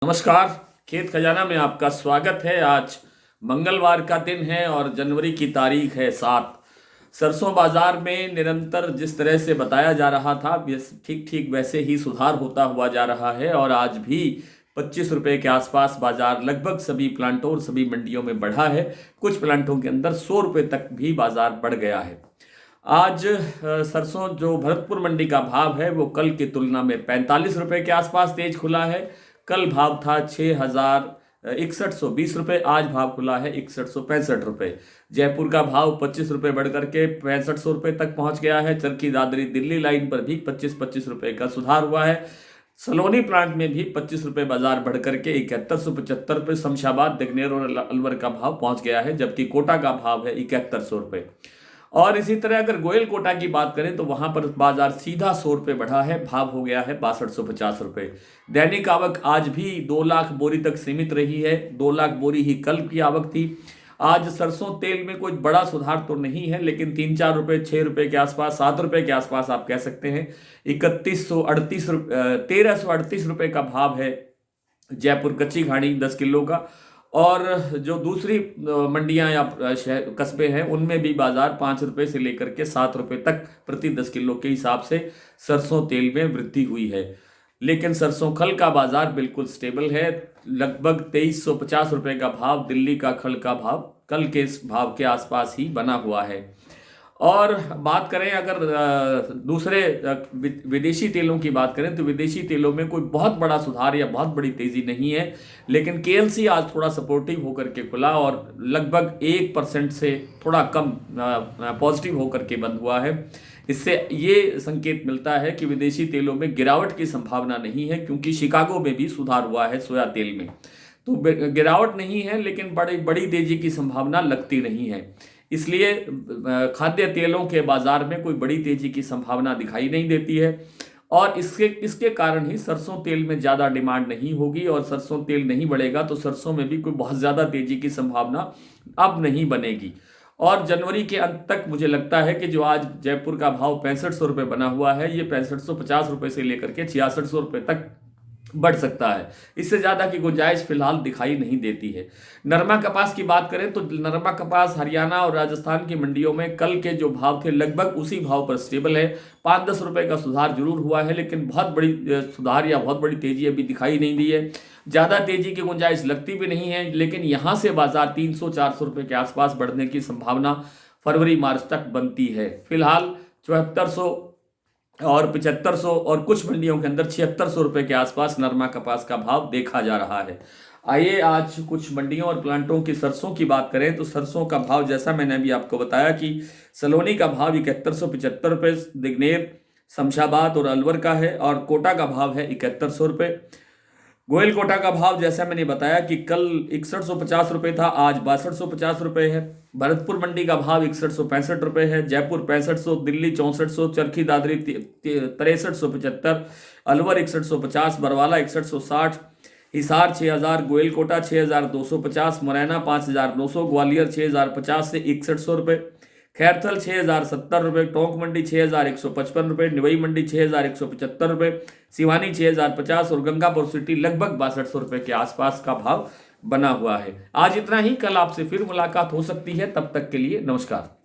नमस्कार। खेत खजाना में आपका स्वागत है। आज मंगलवार का दिन है और जनवरी की तारीख है 7। सरसों बाजार में निरंतर जिस तरह से बताया जा रहा था ठीक ठीक वैसे ही सुधार होता हुआ जा रहा है और आज भी 25 रुपए के आसपास बाजार लगभग सभी प्लांटों और सभी मंडियों में बढ़ा है। कुछ प्लांटों के अंदर 100 रुपए तक भी बाजार बढ़ गया है। आज सरसों जो भरतपुर मंडी का भाव है वो कल की तुलना में 45 रुपए के आसपास तेज खुला है। कल भाव था 6120 रुपए, आज भाव खुला है 6165 रुपए। जयपुर का भाव 25 रुपए बढ़ करके 6500 रुपए तक पहुंच गया है। चरखी दादरी दिल्ली लाइन पर भी 25-25 रुपए का सुधार हुआ है। सलोनी प्लांट में भी 25 रुपए बाजार बढ़ करके 7175 रुपए। शमशाबाद, दिग्नेर और अलवर का भाव पहुंच गया है, जबकि कोटा का भाव है 7100 रुपए। और इसी तरह अगर गोयल कोटा की बात करें तो वहां पर बाजार सीधा 100 रुपए बढ़ा है, भाव हो गया है 6250 रुपए। दैनिक आवक आज भी 2 लाख बोरी तक सीमित रही है। 2 लाख बोरी ही कल की आवक थी। आज सरसों तेल में कोई बड़ा सुधार तो नहीं है, लेकिन 3-4 रुपए, 6 रुपए के आसपास, 7 रुपए के आसपास आप कह सकते हैं। 1338 रुपए का भाव है जयपुर कच्ची घानी 10 किलो का। और जो दूसरी मंडियां या कस्बे हैं उनमें भी बाजार 5 रुपए से लेकर के 7 रुपए तक प्रति 10 किलो के हिसाब से सरसों तेल में वृद्धि हुई है। लेकिन सरसों खल का बाजार बिल्कुल स्टेबल है। लगभग 2350 रुपए का भाव दिल्ली का खल का भाव कल के इस भाव के आसपास ही बना हुआ है। और बात करें अगर दूसरे विदेशी तेलों की बात करें तो विदेशी तेलों में कोई बहुत बड़ा सुधार या बहुत बड़ी तेजी नहीं है, लेकिन केएलसी आज थोड़ा सपोर्टिव होकर के खुला और लगभग 1% से थोड़ा कम पॉजिटिव होकर के बंद हुआ है। इससे ये संकेत मिलता है कि विदेशी तेलों में गिरावट की संभावना नहीं है, क्योंकि शिकागो में भी सुधार हुआ है सोया तेल में। तो गिरावट नहीं है, लेकिन बड़ी तेजी की संभावना लगती नहीं है। इसलिए खाद्य तेलों के बाजार में कोई बड़ी तेजी की संभावना दिखाई नहीं देती है और इसके कारण ही सरसों तेल में ज़्यादा डिमांड नहीं होगी। और सरसों तेल नहीं बढ़ेगा तो सरसों में भी कोई बहुत ज़्यादा तेजी की संभावना अब नहीं बनेगी। और जनवरी के अंत तक मुझे लगता है कि जो आज जयपुर का भाव 6500 रुपये बना हुआ है, ये 6550 रुपये से लेकर के 6600 रुपये तक बढ़ सकता है। इससे ज़्यादा की गुंजाइश फिलहाल दिखाई नहीं देती है। नरमा कपास की बात करें तो नरमा कपास हरियाणा और राजस्थान की मंडियों में कल के जो भाव थे लगभग उसी भाव पर स्टेबल है। 5-10 रुपए का सुधार जरूर हुआ है, लेकिन बहुत बड़ी सुधार या बहुत बड़ी तेजी अभी दिखाई नहीं दी है। ज़्यादा तेजी की गुंजाइश लगती भी नहीं है, लेकिन यहाँ से बाजार 300-400 रुपये के आसपास बढ़ने की संभावना फरवरी मार्च तक बनती है। फिलहाल 7400 और 7500 और कुछ मंडियों के अंदर 7600 रुपये के आसपास नरमा कपास का भाव देखा जा रहा है। आइए आज कुछ मंडियों और प्लांटों की सरसों की बात करें तो सरसों का भाव जैसा मैंने अभी आपको बताया कि सलोनी का भाव 7175 रुपये, दिग्नेर, शमशाबाद और अलवर का है, और कोटा का भाव है 7100 रुपये। गोयल कोटा का भाव जैसा मैंने बताया कि कल 6150 रुपये था, आज 6250 रुपये है। भरतपुर मंडी का भाव 6165 रुपये है। जयपुर 6500, दिल्ली 6400, चरखी दादरी 6375, अलवर 6150, बरवाला 6160, हिसार 6000, गोयल कोटा 6250, मुरैना 5900, ग्वालियर 6050 से 6100 रुपये, खैरथल 6070 रुपये, टोंक मंडी 6155 रुपये, निवई मंडी 6175 रुपये, सिवानी 6050 और गंगापुर सिटी लगभग 6200 रुपये के आसपास का भाव बना हुआ है। आज इतना ही। कल आपसे फिर मुलाकात हो सकती है। तब तक के लिए नमस्कार।